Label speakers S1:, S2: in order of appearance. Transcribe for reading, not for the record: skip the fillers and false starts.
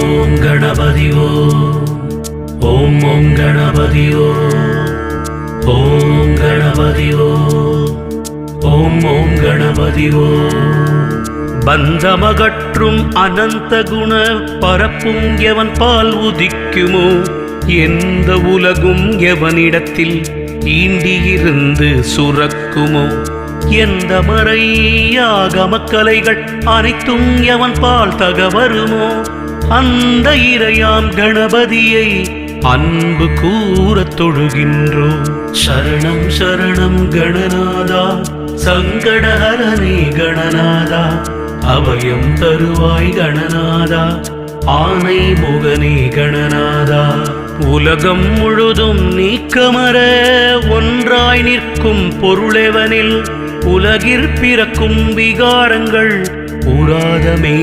S1: ஓம் கணபதி ஓம் ஓம் கணபதி ஓம் கணபதி ஓம் ஓம் கணபதி பந்தமகற்றும் அனந்த குண பரப்பும் எவன் பால் உதிக்குமோ எந்த உலகும் எவனிடத்தில் ஈண்டியிருந்து சுரக்குமோ எந்த மறையாகமக்கலைகள் அனைத்தும் எவன் பால் தகவருமோ அந்த இறையாம் கணபதியை அன்பு கூறத் தொழுகின்றோம். சரணம் சரணம் கணநாதா சங்கடஹரணே கணநாதா அபயம் தருவாய் கணநாதா ஆனை முகனே கணநாதா உலகம் முழுதும் நீக்கமர ஒன்றாய் நிற்கும் பொருளெவனில் உலகிற் பிறக்கும் விகாரங்கள் உராதமே